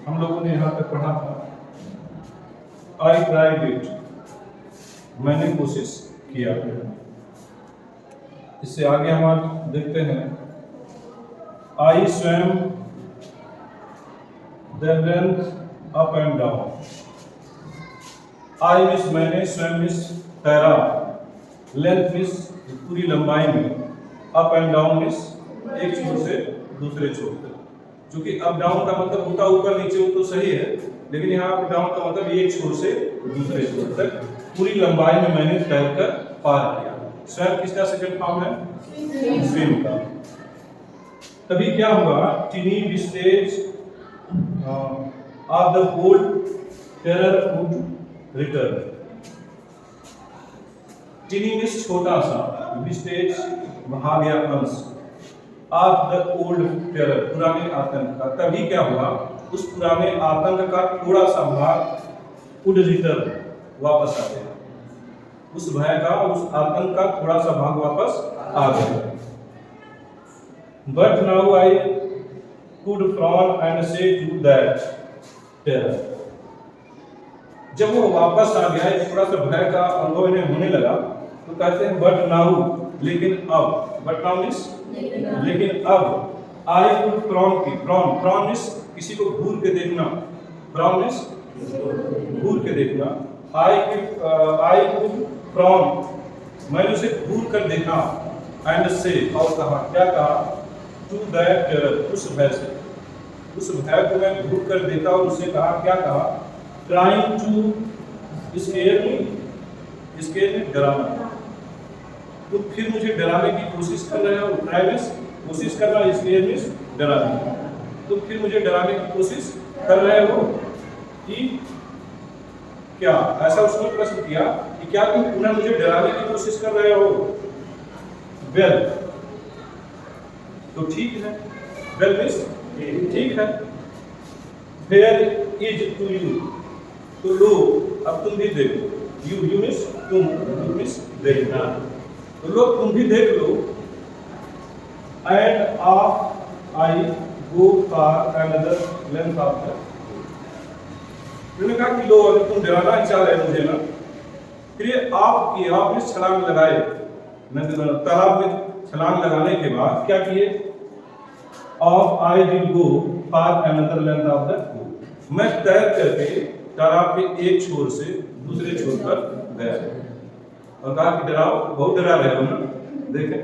हम लोगों ने यहाँ तक पढ़ा था आई ट्राइड इट, मैंने कोशिश किया। इससे आगे हम आज देखते हैं आई swum the length up and down. I miss मैंने, स्वैम मिस तैरा, लेंथ मिस पूरी लंबाई में, अप एंड डाउन मिस एक छोर से दूसरे छोर तक। क्योंकि अप डाउन का मतलब होता ऊपर नीचे, वो तो सही है, लेकिन यहाँ अप डाउन का मतलब एक छोर से दूसरे छोर तक पूरी लंबाई में मैंने तैरकर पार किया। स्वैम किसका सेकंड फॉर्म है? स्विम का। तभी क्या हुआ? टिनी vestige of the old terror would return. टिनी means छोटा सा, विस्टेज भाग या अंश, ऑफ द ओल्ड टेरर पुराने आतंक का। तभी क्या हुआ? उस पुराने आतंक का थोड़ा सा भाग वुड रिटर्न वापस आ गया। उस भय का, उस आतंक का थोड़ा सा भाग वापस आ गया। But now I could frown and से टू दैट टेरर। जब वो वापस आ गया, थोड़ा सा भय का अनुभव इन्हें होने लगा, तो कहते हैं बट नाउ, लेकिन अब। बट नाउ मीन्स लेकिन अब। आई कुड फ्रॉन की, फ्रॉन मीन्स किसी को घूर के देखना, फ्रॉन मीन्स घूर के देखना। आई कुड फ्रॉन, मैंने उसे घूर कर देखा, एंड से, और कहा, क्या कहा? टू दैट टेरर, उस भय से, उस भय को मैं घूर कर देखा और उससे कहा, क्या कहा? ट्राइंग टू स्केयर मी, डराना। तो फिर मुझे डराने की कोशिश कर रहे हो। ट्राई मींस कोशिश करना, स्केयर मींस डराना। तो फिर मुझे डराने की कोशिश कर रहे हो कि क्या? ऐसा उसने प्रश्न किया कि क्या तुम पुनः मुझे डराने की कोशिश कर रहे हो? वेल, तो ठीक है। वेल मींस ठीक है। फेयर इज टू यू, तो लो, अब तुम भी देखो। यू मींस तुम मींस देखना, तो लो तुम भी देख लो। And off I go for another length of the. उन्होंने कहा कि लो, अगर तुम डराना ही चाह रहे मुझे ना, फिर ये आप की, आपने छलांग लगाए तालाब में। छलांग लगाने के बाद क्या किए? Of I will go for another length of the. मैं तैर करके तालाब के एक छोर से दूसरे छोर पर गया और कहा कि डराओ, बहुत डरा रहे हो ना, देखें।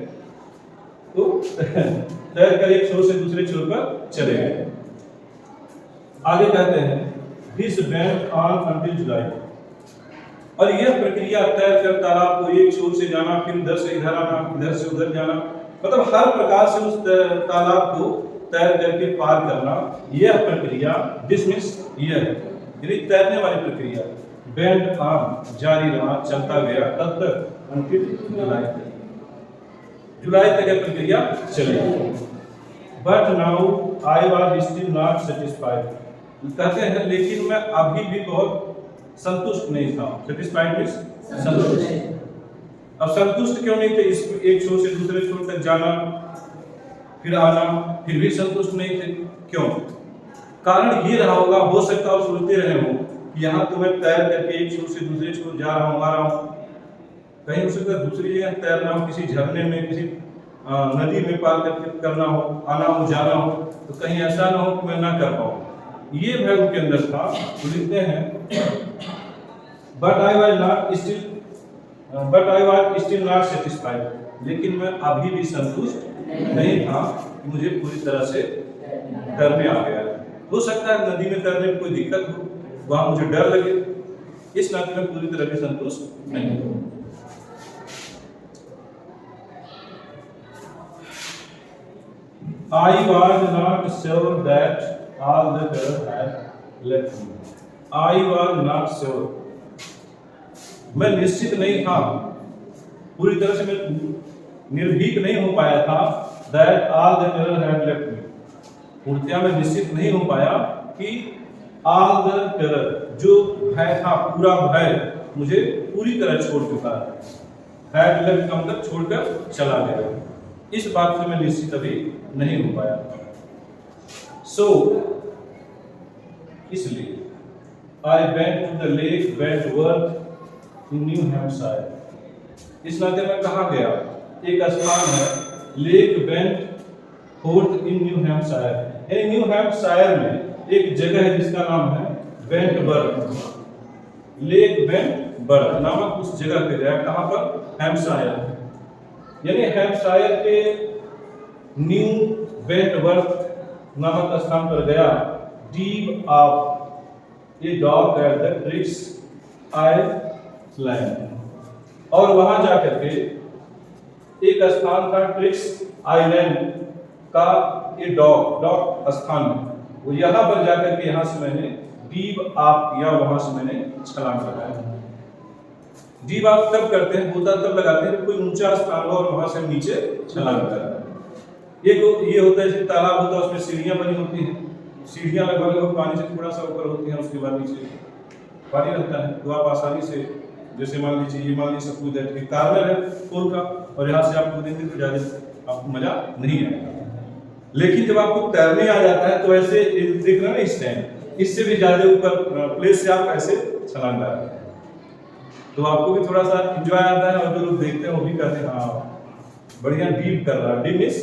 तो तैर कर एक छोर से दूसरे छोर पर चले गए। आगे कहते हैं दिस वेंट ऑन अंटिल जुलाई। और यह प्रक्रिया, तैर कर तालाब को एक छोर से जाना, फिर इधर से इधर आना, इधर से उधर जाना, मतलब हर प्रकार से उस तालाब को तैर करके पार करना, यह प्रक्रिया दिस मींस यह, यानी तैरने वाली प्रक्रिया, वेंट ऑन जारी रहा, चलता गया, तब तक अंटिल जुलाई तक। जुलाई तक यह प्रक्रिया चली। But now I was still not satisfied. कहते हैं लेकिन मैं अभी भी बहुत संतुष्ट नहीं था। सेटिस्फाइड मींस संतुष्ट। अब संतुष्ट क्यों नहीं थे? इस एक छोर से दूसरे छोर तक जाना, फिर आना, फिर भी संतुष्ट नहीं थे। क्यों? कारण ये रहा होगा, हो सकता है सोचते रहे हो कि यहाँ तो मैं तैर करके एक छोर से दूसरे छोर जा रहा हूँ, आ रहा हूँ, कहीं हो सकता है दूसरी जगह तैरना हो, किसी झरने में, किसी नदी में पार करके करना हो, आना हो, जाना हो, तो कहीं ऐसा ना हो कि मैं ना कर पाऊँ। ये भय उनके अंदर था। तो लिखते हैं but I was still not satisfied, लेकिन मैं अभी भी संतुष्ट नहीं था कि मुझे पूरी तरह से तैरने आ गया। हो सकता है नदी में तैरने में कोई दिक्कत हो, वहां मुझे डर लगे, इस नाते मैं पूरी तरह से संतुष्ट नहीं हूं। I was not sure that all the terror had left me. I was not sure. मैं निश्चित नहीं था, पूरी तरह से मैं निर्भीक नहीं हो पाया था। That all the terror had left me. पूर्णतया मैं निश्चित नहीं हो पाया कि all the terror, जो भय था, पूरा भय मुझे पूरी तरह छोड़ चुका है। Had left का मतलब छोड़कर चला गया। इस बात से मैं निश्चित अभी नहीं हो पाया। So इसलिए I went to the lake Wentworth in New Hampshire. इस नाते में कहा गया एक स्थान है lake Wentworth in New Hampshire, यानी न्यू हैम्पशायर में एक जगह है जिसका नाम है वेंटवर्थ। लेक वेंटवर्थ नामक उस जगह पे गया, कहां पर? हैम्पशायर। यानी हैम्पशायर के न्यू वेंटवर्थ नामक स्थान पर गया। Deep of a dog at the tricks island, और वहां जाकर के एक स्थान था ट्रिक्स आइलैंड का, ये डॉग स्थान है, वो यहाँ पर जाकर के यहाँ से मैंने डीप ऑफ किया, वहां से मैंने छलांग लगाया। डीप ऑफ तब करते हैं, गोता तब लगाते हैं कोई ऊंचा स्थान हो और वहां से नीचे छलांग लगाते हैं। ये होता है जैसे तालाब होता है, उसमें सीढ़ियां बनी होती हैं, सीढ़ियां लगभग पानी से थोड़ा सा ऊपर होती हैं, उसके बाद नीचे पानी रहता है, तो आप आसानी से, जैसे मान लीजिए सब कुछ है कार्नर है पोल का, और यहाँ से आप कूदेंगे तो ज्यादा आपको मजा नहीं आएगा। लेकिन जब आपको तैरने आ जाता है तो ऐसे देख रहे हैं इस टाइम, इससे भी ज्यादा ऊपर प्लेस से आप ऐसे छलांग लगाते हैं, तो आपको भी थोड़ा सा एंजॉय आता है, और जो लोग देखते हैं वो भी कहते हैं हाँ बढ़िया डीप कर रहा है। डीप मींस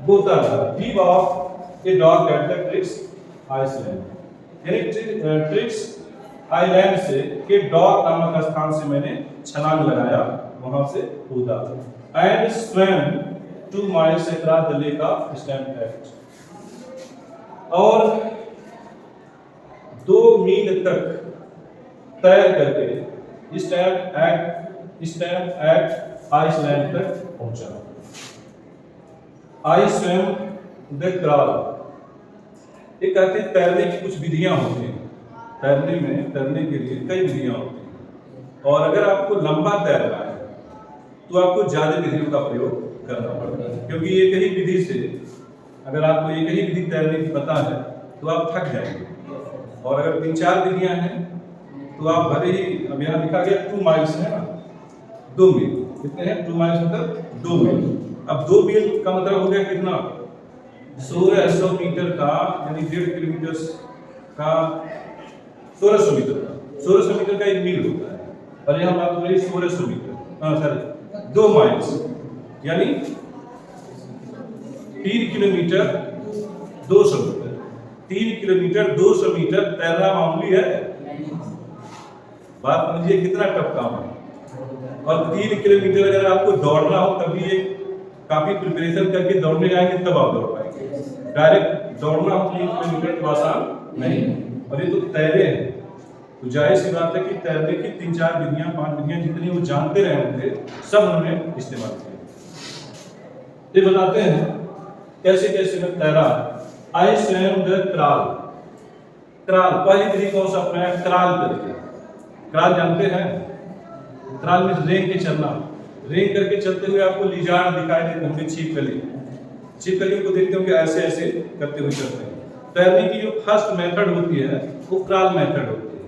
गोता है। Deep of a dog at the tricks island, यानी ट्रिक्स आइलैंड से के डॉग नामक स्थान से मैंने छलांग लगाया, वहां से कूदा। And swum 2 miles across the lake of Stamford, और 2 मील तक तैर करके स्टैम्प आइसलैंड तक पहुंचा। आई स्वैम द क्रॉल, ये कहते हैं तैरने की कुछ विधियां होती हैं, तैरने के लिए कई विधियां होती हैं, और अगर आपको लंबा तैरना है तो आपको ज्यादा विधियों का प्रयोग करना पड़ता है, क्योंकि एक ही विधि से, अगर आपको एक ही विधि तैरने की पता है तो आप थक जाएंगे, और अगर 3-4 विधियां हैं तो आप भले ही, अब यहाँ लिखा गया 2 miles है ना, 2 मील, कितने हैं 2 miles मतलब 2 मील। अब 2 मील का मतलब हो गया कितना? 1600 मीटर का, यानी 1.5 किलोमीटर का 1600 मीटर का, 1600 मीटर का 1 मील होता है, और यहाँ बात हो रही है 1600 मीटर, सॉरी 2 miles, यानी 3 किलोमीटर 200 मीटर। 3 किलोमीटर 200 मीटर तैरना मामूली है? बात समझिए कितना टफ काम है। और 3 किलोमीटर अगर आपको दौड़ना हो तब भी ये काफी प्रिपरेशन करके दौड़ने जाएंगे तब आप दौड़ पाएंगे। डायरेक्ट दौड़ना हो 3 किलोमीटर तो आसान नहीं, और ये तो तैरे हैं, तो जाहिर सी बात है कि तैरने की 3-4 विधियां 5 विधियां जितनी वो जानते रहे होंगे सब उन्होंने इस्तेमाल किया। ये बताते हैं कैसे कैसे मैं तैरा। आई स्वैम द क्रॉल, क्रॉल पहली विधि कौन सा अपनाया? क्रॉल करके। क्रॉल जानते हैं? क्रॉल में रेंग के चलना, रेंग करके चलते हुए आपको लिजार्ड दिखाई देते होंगे, छिपकली को देखते होंगे ऐसे ऐसे करते हुए चलते हैं। तैरने की जो फर्स्ट मेथड होती है वो क्रॉल मेथड होती है।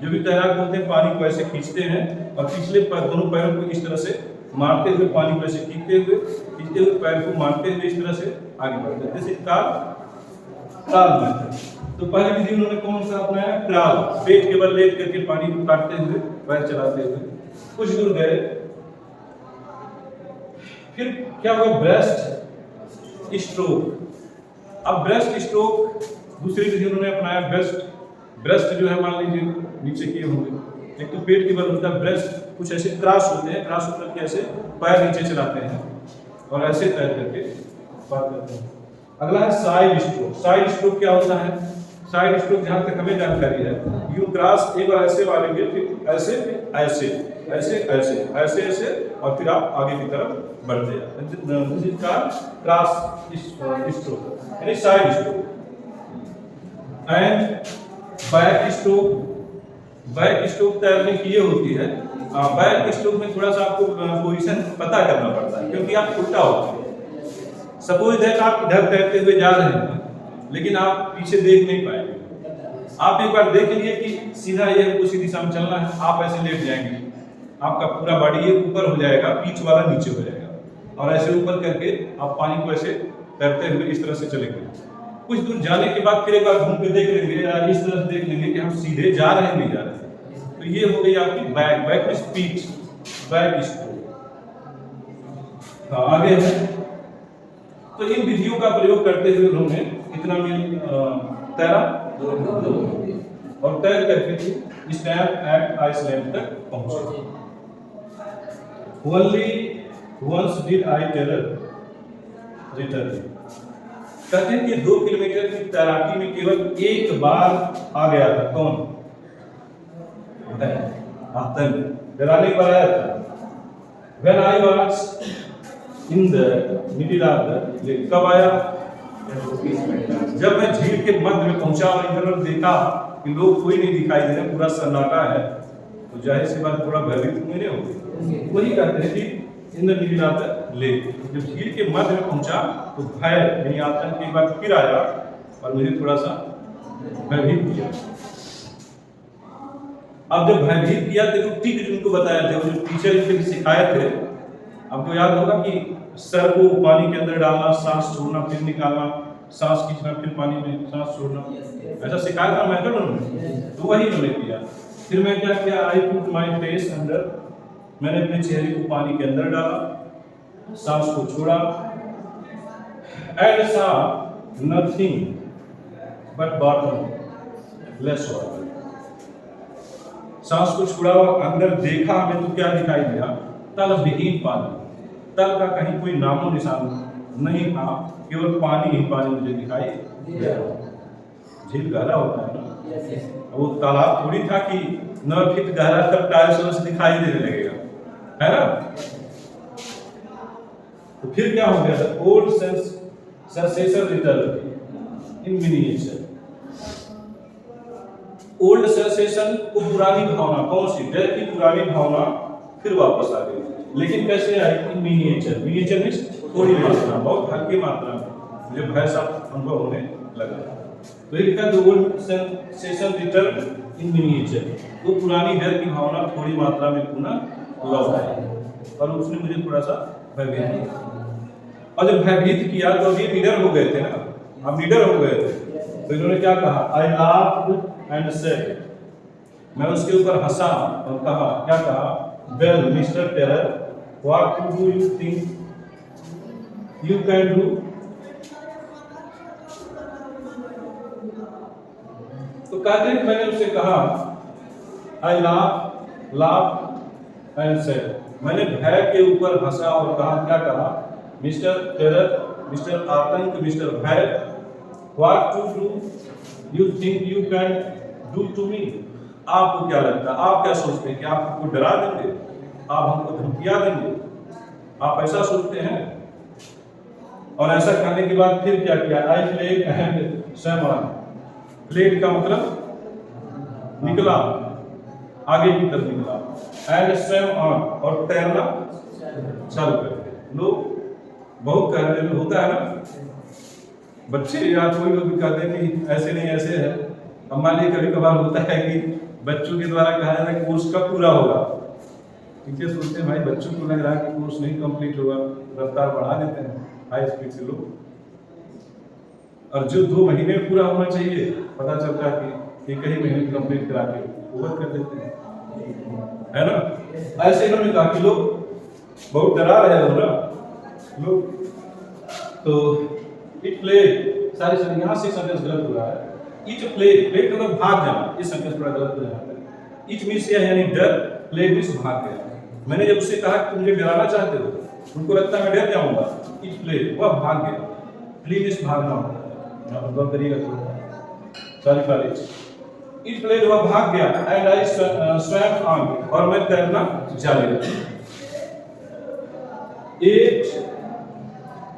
जो भी तैराक होते हैं पानी को ऐसे खींचते हैं और पिछले दोनों पैरों को इस तरह से मारते हुए, पानी को ऐसे खींचते हुए पैर को मारते हुए इस तरह से आगे बढ़ते हैं, जैसे क्रॉल मेथड। तो पहली विधि उन्होंने कौन सा अपनाया? क्रॉल, पेट के बल लेट करके पानी को काटते हुए, पैर चलाते हुए कुछ दूर गए। फिर क्या हुआ? Breast stroke. अब ब्रेस्ट स्ट्रोक दूसरी विधि उन्होंने अपनाया। ब्रेस्ट जो है मान लीजिए नीचे किए होंगे, एक तो पेट के बल होता है, ब्रेस्ट कुछ ऐसे क्रॉस होते हैं, क्रॉस होकर के ऐसे पैर नीचे चलाते हैं और ऐसे तैर करके पार करते हैं। अगला है साइड स्ट्रोक। साइड स्ट्रोक क्या होता है? साइड स्ट्रोक जहां तक हमें जानकारी है, यू क्रॉस एक बार ऐसे मारेंगे, फिर ऐसे ऐसे ऐसे ऐसे ऐसे ऐसे और फिर आप आगे की तरफ बढ़ते जाते हैं, जिसका क्रॉस स्ट्रोक यानी side stroke. And back stroke. Back stroke तैरने की ये होती है, बैक स्ट्रोक में थोड़ा सा आपको पोजीशन पता करना पड़ता है, क्योंकि आप उल्टा होते हैं। सपोज दैट आप इधर तैरते हुए जा रहे हैं लेकिन आप पीछे देख नहीं पाएंगे। आप एक बार देख लीजिए कि सीधा ये उसी दिशा में चलना है, आप ऐसे लेट जाएंगे, आपका पूरा बॉडी ये ऊपर हो जाएगा, पीछ वाला नीचे हो जाएगा, और ऐसे ऊपर करके आप पानी को ऐसे तैरते हुए इस तरह से चलेंगे। कुछ दूर जाने के बाद फिर एक बार घूम के देख लेंगे या इस तरह देख लेंगे कि हम सीधे जा रहे हैं नहीं जा रहे। तो ये हो गई आपकी बैक, बैक में स्पीच, बैक स्ट्रोक। हाँ, आगे है। तो इन विधियों का प्रयोग करते हुए उन्होंने कितना मील तैरा, और तैर करके स्टैम्प एट आइसलैंड तक पहुंचे। Only once did I return। कहते हैं कि 2 किलोमीटर की तैराकी में केवल एक बार आ गया था। कौन? आतंक, डराने पर आया था। When I was in the middle of the lake, कब आया? जब मैं झील के मध्य में पहुंचा और इधर देखा कि लोग कोई नहीं दिखाई दे रहे, पूरा सन्नाटा है, तो जाहिर सी बात थोड़ा भयभीत हुए नहीं होंगे। वही कहते हैं कि in the middle of the lake, जब झील के मध्य में पहुंचा तो भय यानी आतंक के बाद फिर आया और मुझे थोड़ा सा भयभीत किया। अब जब भयभीत किया तो टिक जिनको बताया थे, वो जो टीचर इनके सिखाए थे, आपको याद होगा कि सर को पानी के अंदर डालना, सांस छोड़ना फिर निकालना, सांस खींचना फिर पानी में सांस छोड़ना, ऐसा सिखाया था मेथड उन्होंने। तो वही उन्होंने किया। फिर मैं क्या किया, I put my face under, मैंने अपने चेहरे को पानी के अंदर डाला, सांस को छोड़ा, एंड सा nothing but bottom less water. सांस को छोड़ा और अंदर देखा हमें तो क्या दिखाई दिया, तल विहीन पानी, तल का कहीं कोई नामो निशान नहीं था, केवल पानी ही पानी मुझे दिखाई दिया। झील गहरा होता है ना, वो तालाब थोड़ी था कि 9 फीट गहरा तब टाइल्स से दिखाई देने लगेगा, है ना। तो फिर क्या हो गया, ओल्ड सेंसेशन रिटर्न इन मिनिएचर। ओल्ड सेंसेशन को पुरानी भावना, कौन सी? डर की पुरानी भावना फिर वापस आ गई, लेकिन कैसे आई? इन मिनिएचर, मिनिएचर मींस थोड़ी मात्रा, बहुत हल्की मात्रा में मुझे भय सा अनुभव होने लगा। तो ये लिखा the old sensation return in miniature, तो पुरानी डर की भावना थोड़ी मात्रा में पुनः लौट आई और उसने मुझे थोड़ा सा भयभीत किया। और जब भयभीत किया तो अभी लीडर हो गए थे ना, अब लीडर हो गए थे, तो इन्होंने क्या कहा, आई लाफ्ड एंड सेड, मैं उसके ऊपर हंसा और कहा, क्या कहा, well mister terror, what do you think you can do. तो कहते हैं मैंने उससे कहा, आई लाफ एंड सेड, मैंने भय के ऊपर हंसा और कहा, क्या कहा, मिस्टर टेरर, मिस्टर आतंक, मिस्टर भय, what to do you think you can do to me. आपको क्या लगता है, आप क्या सोचते हैं कि आप हमको डरा देंगे, आप हमको धमकियां देंगे, आप ऐसा सोचते हैं। और ऐसा करने के बाद फिर क्या किया, I played and swum on. Played का मतलब निकला, आगे की तरफ निकला, एंड स्वैम ऑन, और तैरना चालू कर दिया। लोग बहुत कहने होता है ना, बच्चे या कोई लोग भी कहते हैं कि ऐसे नहीं ऐसे है। अब मान लीजिए कभी कभार होता है कि बच्चों के द्वारा कहा जाता है कोर्स कब पूरा होगा, टीचर सोचते हैं भाई बच्चों को लग रहा है कि कोर्स नहीं कंप्लीट होगा, रफ्तार बढ़ा देते हैं हाई स्पीड से लोग, और जो 2 महीने में पूरा होना चाहिए पता चलता है कि 1 ही महीने कंप्लीट करा के ओवर कर देते हैं, है ना। ऐसे इन्होंने कहा कि लोग बहुत डरा रहे हो ना लोग। तो इट प्ले, सारे यहाँ से सेंटेंस गलत हो रहा है। इट प्ले, प्ले तो मतलब भाग जाना, ये सेंटेंस थोड़ा गलत हो जाता है। इट मींस यानी डर, प्ले मींस भाग गया। मैंने जब उससे कहा कि मुझे डराना चाहते हो, उनको लगता है मैं डर जाऊंगा, इट प्ले, वह भाग गया। प्ले मींस भागना होता है, आप गौर करिएगा थोड़ा, सॉरी कॉलेज। इट प्ले, वह भाग गया, एंड आई स्वैम ऑन, और मैं तैरना जारी रखा। 8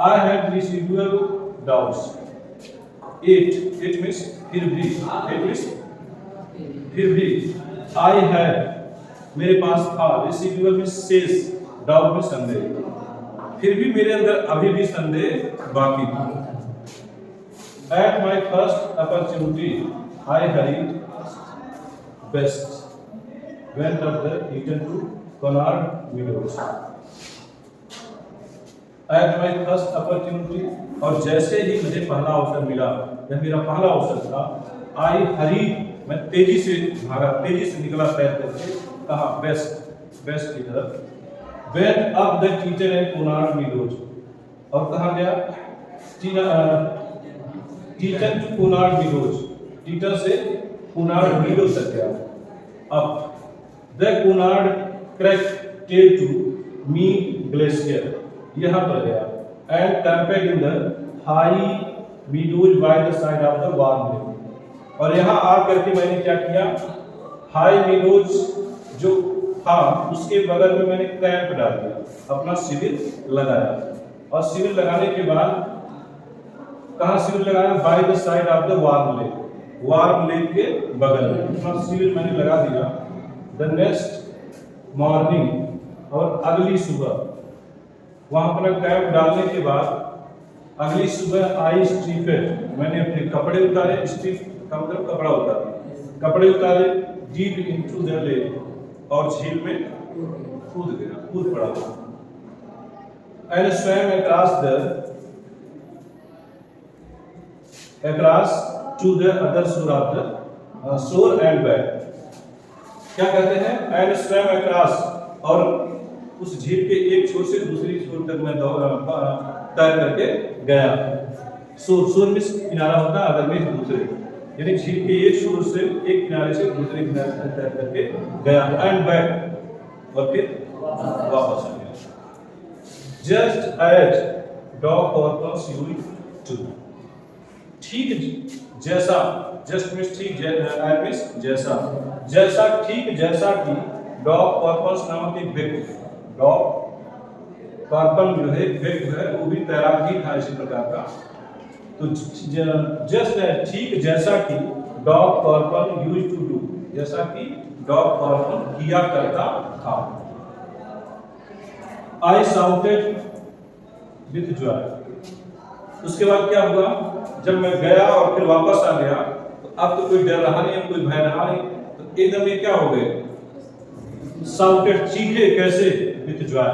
I had residual doubts. 8 means फिर भी, 8 means फिर भी, I had, मेरे पास था, residual means शेष, doubt में संदेह, फिर भी मेरे अंदर अभी भी संदेह बाकी था। At my first opportunity, I hurried west, went up the Eaton to Cunard Meadows. At my first opportunity, और जैसे ही मुझे पहला अवसर मिला, जब मेरा पहला अवसर था, आई हरी, मैं तेजी से भागा, तेजी से निकला तैर करके, कहा वेस्ट की तरफ। Went up the teacher and Punar meadows, और कहा गया teacher to Punar meadows, teacher से पुनार मीडो तक गया। अब the Punar creek tell to me glacier, यहाँ पर गया, and camped in the high meadows by the side of the warm lake, और यहाँ आकर के मैंने क्या किया, हाई मीडोज जो था उसके बगल में मैंने कैंप डाल दिया, अपना शिविर लगाया, और शिविर लगाने के बाद कहाँ शिविर लगाया, bye the side of the warm lake के बगल में अपना शिविर मैंने लगा दिया। द नेक्स्ट मॉर्निंग, और अगली सुबह वहां अपना कैंप डालने के बाद अगली सुबह आई स्ट्रीफेड, मैंने अपने कपड़े उतारे, स्ट्रीफ का मतलब कपड़ा उतारा, कपड़े उतारे, डीप इनटू द लेक, और झील में कूद पड़ा, and swum across to the other shore of the shore and back, क्या कहते हैं, and swam across, और उस झील के एक छोर से दूसरी छोर तक मैं तैर करके गया। शोर में किनारा होता है, अगर में दूसरे, यानी झील के एक छोर से एक किनारे से दूसरे किनारे तक तैर करके गया, एंड बैक, और फिर वापस आ गया। Just as dog purpose use to, ठीक जैसा, जस्ट मींस ठीक, एज मींस जैसा, जैसा ठीक जैसा कि डॉग पर्पस नामक एक व्यक्ति, डॉग पर्पल जो है व्यक्ति है, वो भी तैराक ही था इसी प्रकार का। तो जस्ट ठीक जैसा कि dog purple use to do, जैसा कि डॉग पर्पल किया करता था। आई साउंडेड विथ जॉय, उसके बाद क्या हुआ, जब मैं गया और फिर वापस आ गया, तो अब तो कोई डर रहा नहीं, कोई भय रहा नहीं, तो एकदम ये क्या हो गए, साउंडेड, चीखे कैसे, विथ जॉय।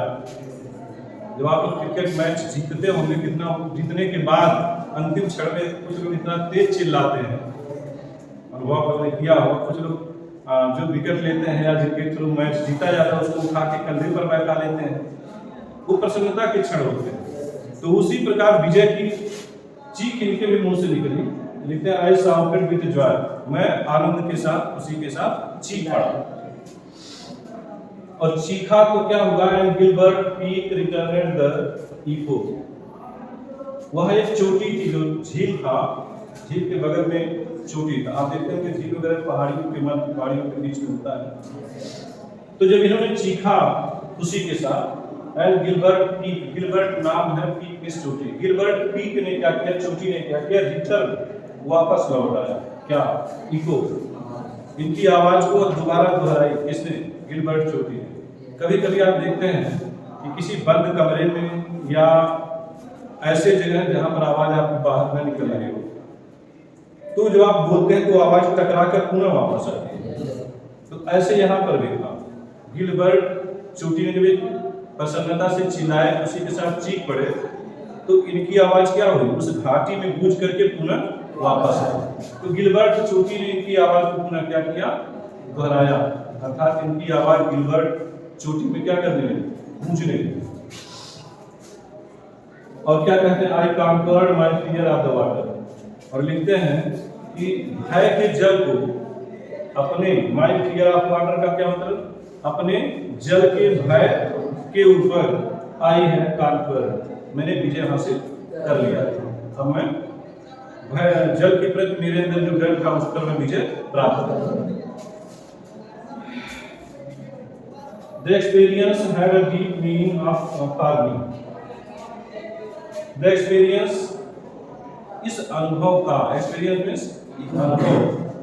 जब आप क्रिकेट मैच जीतते होंगे, कितना जीतने के बाद अंतिम क्षण में कुछ लोग इतना तेज चिल्लाते हैं, अनुभव आपने किया होगा, कुछ लोग जो विकेट लेते हैं या जिनके थ्रू मैच जीता जाता है उसको उठा के कंधे पर बैठा लेते हैं, वो प्रसन्नता के क्षण होते हैं। तो उसी प्रकार विजय की चीख इनके भी मुंह से निकली, लिखते हैं आई साउंडेड विद जॉय, मैं आनंद के साथ, खुशी के साथ चीख पड़ा, और चीखा तो क्या हुआ, and Gilbert peak returned the echo, वह एक चोटी थी, जो झील था, झील के बगल में चोटी था। आप देखते हैं कि झील वगैरह पहाड़ियों के मध्य, पहाड़ियों के बीच में होता है। तो जब इन्होंने चीखा खुशी के साथ, एंड गिलबर्ट पीक, गिलबर्ट नाम है, पीक इस चोटी, गिलबर्ट पीक ने क्या किया, चोटी ने क्या किया, रिटर्न, वापस लौट आया, क्या, इको, इनकी आवाज को दोबारा दोहराई, किसने, गिलबर्ट चोटी ने। कभी कभी आप देखते हैं कि किसी बंद कमरे में या ऐसे जगह जहां पर आवाज आपकी बाहर न निकल रही हो, तो जब आप बोलते हैं तो आवाज टकरा कर पुनः वापस आती है। तो ऐसे यहाँ पर भी था, गिलबर्ट चोटी ने जब प्रसन्नता से चिल्लाए, उसी के साथ चीख पड़े, तो इनकी आवाज क्या हुई, उस घाटी में गूंज करके पुनः वापस आई। तो गिलबर्ट चोटी ने इनकी आवाज को पुनः क्या किया, दोहराया, अर्थात इनकी आवाज गिलबर्ट चोटी में क्या करने लगी, गूंजने लगी। और क्या कहते हैं, I conquered my fear of the water, और लिखते हैं कि भय के जल को अपने, माय फियर ऑफ वाटर का क्या मतलब, अपने जल के भय के ऊपर आई है कॉन्कर, मैंने विजय हासिल कर लिया। अब मैं भय, जल के प्रति मेरे अंदर जो डर था उस पर मैं विजय प्राप्त कर। The experience had a deep meaning for me. The experience, इस अनुभव का, experience means अनुभव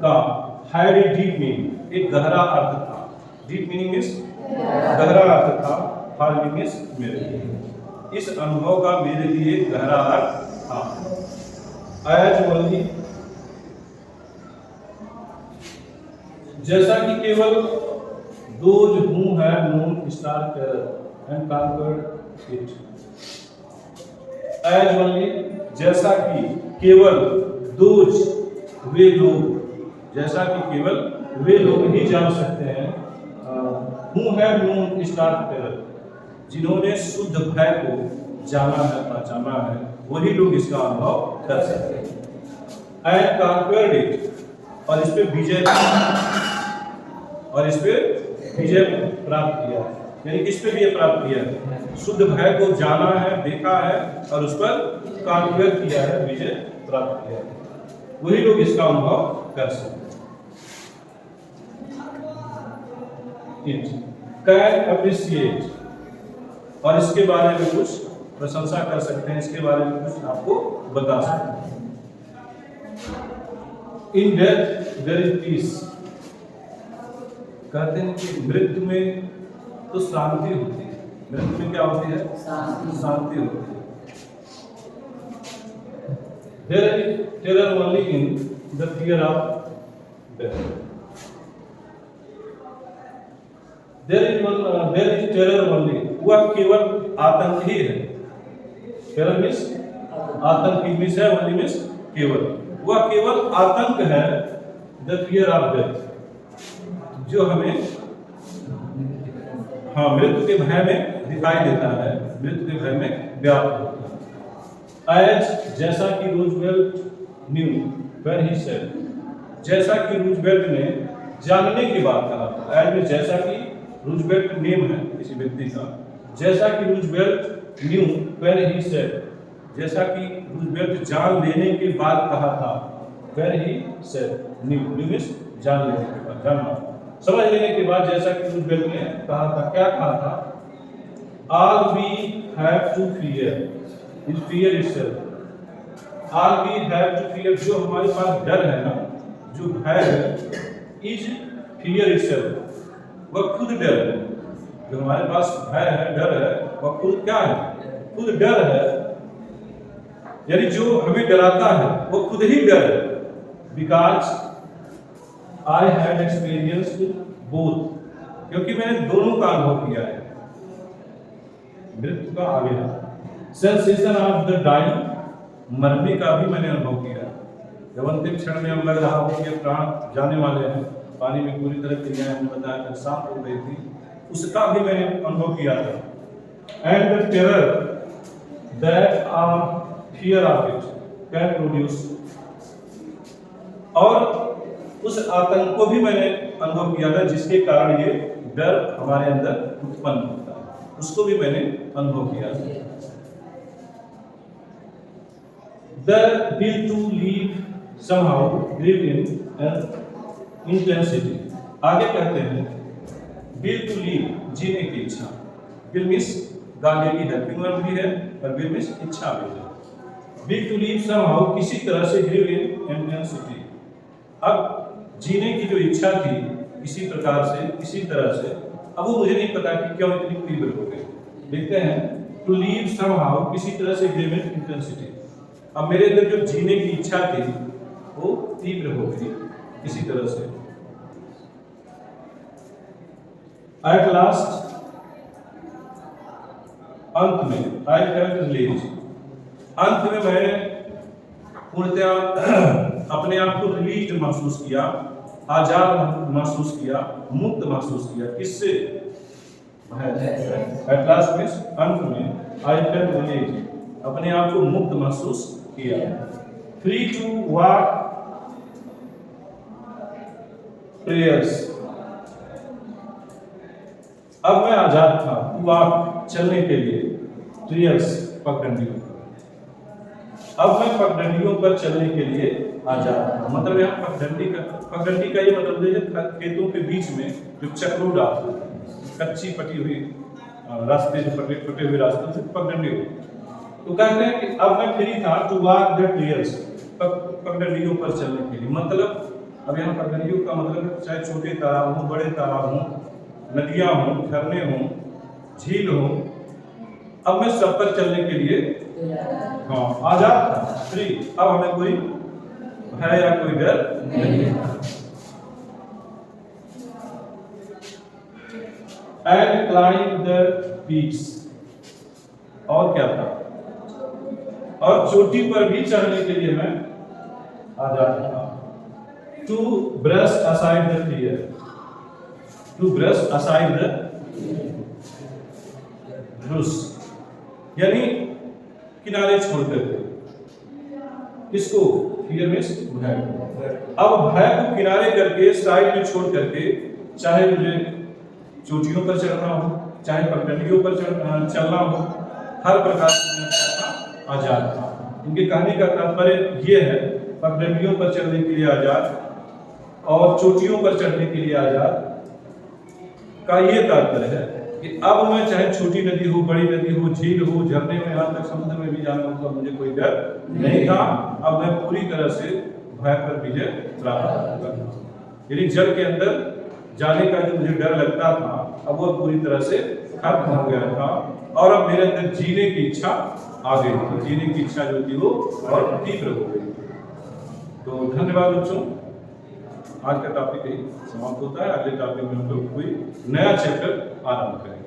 का, had a deep meaning, एक गहरा अर्थ था। Deep meaning means गहरा अर्थ था, for me means मेरे लिए। इस अनुभव का मेरे लिए गहरा अर्थ था। As only, जैसा कि केवल those who have known star terror and conquered it, as only, जैसा कि केवल, दोज, वे लोग, जैसा कि केवल वे लोग ही जान सकते हैं, who have known stark terror, जिन्होंने शुद्ध भय को जाना है, पहचाना है, वही लोग इसका अनुभव कर सकते हैं। एंड कॉन्क्वर्ड इट, और इस पे विजय, और इस पे विजय प्राप्त किया है, यानी किस पे विजय प्राप्त किया है, शुद्ध भय को जाना है, देखा है, और उस पर कॉन्क्वर किया है, विजय प्राप्त किया है, वही लोग इसका अनुभव कर सकते हैं। कैन अप्रिशिएट, और इसके बारे में कुछ प्रशंसा कर सकते हैं, इसके बारे में कुछ आपको बता सकते हैं। In death there is peace, कहते हैं कि मृत्यु में तो शांति होती है, मृत्यु में क्या होती है, शांति होती है। There is terror only in the fear of death, there is terror only, वह केवल आतंक ही है, टेरर मीन्स आतंक, इंग्लिश है, ओनली मीन्स केवल, वह केवल आतंक है, द फियर ऑफ डेथ, जो हमें मृत्यु के भय में दिखाई देता है, मृत्यु के भय में व्याप्त होता है। एज, जैसा कि Roosevelt knew when he said, जैसा कि रूजवेल्ट ने जानने के बाद कहा था, एज में जैसा कि रूजवेल्ट नेम है किसी व्यक्ति का, जैसा कि Roosevelt knew when he said, जैसा कि रूजवेल्ट जान लेने के बाद कहा था, when he said, new means जान लेने के बाद, जानना, समझ लेने के बाद, जैसा कि रूजवेल्ट ने कहा था, क्या कहा था, all we have to fear is fear itself, all we have to fear, जो हमारे पास डर है ना, जो भय है, इज फियर इटसेल्फ, वह खुद डर है, जो हमारे पास भय है, डर है, वह खुद क्या है, खुद डर है, यानी जो हमें डराता है वो खुद ही डर है। Because I had experienced both, क्योंकि मैंने दोनों का अनुभव किया है, मृत्यु का आगे है, सेंसेशन ऑफ द डाइंग, मरने का भी मैंने अनुभव किया है, जब अंतिम क्षण में हम लग रहा हो कि प्राण जाने वाले हैं, पानी में पूरी तरह क्रियाएं हमने बताया था, शांत हो गई थी, उसका भी मैंने अनुभव किया था। And the terror that are fear of it can produce, और उस आतंक को भी मैंने अनुभव किया था, जिसके कारण ये डर हमारे अंदर उत्पन्न होता है, उसको भी मैंने अनुभव किया था। The will to live somehow live in an intensity, आगे कहते हैं will to live, जीने की इच्छा, will means गाने की हेल्पिंग वर्ब भी है, और will means इच्छा भी है। will to live somehow, किसी तरह से live in intensity, अब जीने की जो इच्छा थी किसी प्रकार से, किसी तरह से, अब वो मुझे नहीं पता कि क्यों इतनी तीव्र हो गई। देखते हैं टू लीव समहाउ, किसी तरह से लिव इन इंटेंसिटी, अब मेरे अंदर जो जीने की इच्छा थी वो तीव्र हो गई किसी तरह से। एट लास्ट, अंत में, आई फेल्ट रिलीज, अंत में मैं पूर्णतः अपने आप को रिलीज महसूस किया, आजाद महसूस किया, मुक्त महसूस किया, किससे, एट लास्ट में, अंत में, आई फेल्ट रिलीज, अपने आप को मुक्त महसूस किया, फ्री टू वॉक प्रेयर्स, अब मैं आजाद था, वॉक चलने के लिए, प्रेयर्स पगडंडियों पर, अब मैं पगडंडियों पर चलने के लिए आजाद था, मतलब यहाँ पगडंडी का ये मतलब है खेतों के बीच में जो चक्रोड आते हैं, कच्ची पटी हुई रास्ते, जो पटे हुए रास्ते से पगडंडी हुई, तो कहते हैं कि अब मैं फ्री था टू वॉक द ट्रेल्स, पगडंडियों पर चलने के लिए, मतलब अब यहाँ पगडंडियों का मतलब चाहे छोटे तालाब हों, बड़े तालाब हों, नदियाँ हों, झरने हों, झील हों, अब मैं सब पर चलने के लिए आजाद था, फ्री, अब हमें कोई भय या कोई डर नहीं था। एंड क्लाइंब द पीक्स, और क्या था, और चोटी पर भी चढ़ने के लिए मैं आजाद था। To brush aside the tear, to brush aside the brush, यानी किनारे छोड़ करके, किसको? टीयर मींस भय। अब भय को किनारे करके, साइड में छोड़ करके, चाहे मुझे चोटियों पर चढ़ना हो, चाहे पगडंडियों पर चलना हो, हर प्रकार से आजाद था। इनके कहने का तात्पर्य ये है, पगडंडियों पर चढ़ने के लिए आजाद और चोटियों पर चढ़ने के लिए आजाद का ये तात्पर्य है कि अब मैं चाहे छोटी नदी हो, बड़ी नदी हो, झील हो, झरने में, यहाँ तक समुद्र में भी जाना हो तो मुझे कोई डर नहीं था। अब मैं पूरी तरह से भय पर विजय प्राप्त कर, यानी जल के अंदर जाने का जो मुझे डर लगता था अब वो पूरी तरह से खत्म हो गया था और अब मेरे अंदर जीने की इच्छा आ गई थी। जीने की इच्छा जो थी वो और तीव्र हो गई। तो धन्यवाद बच्चों, आज का टॉपिक यही समाप्त होता है। अगले टॉपिक में हम लोग कोई नया चैप्टर आरंभ करेंगे।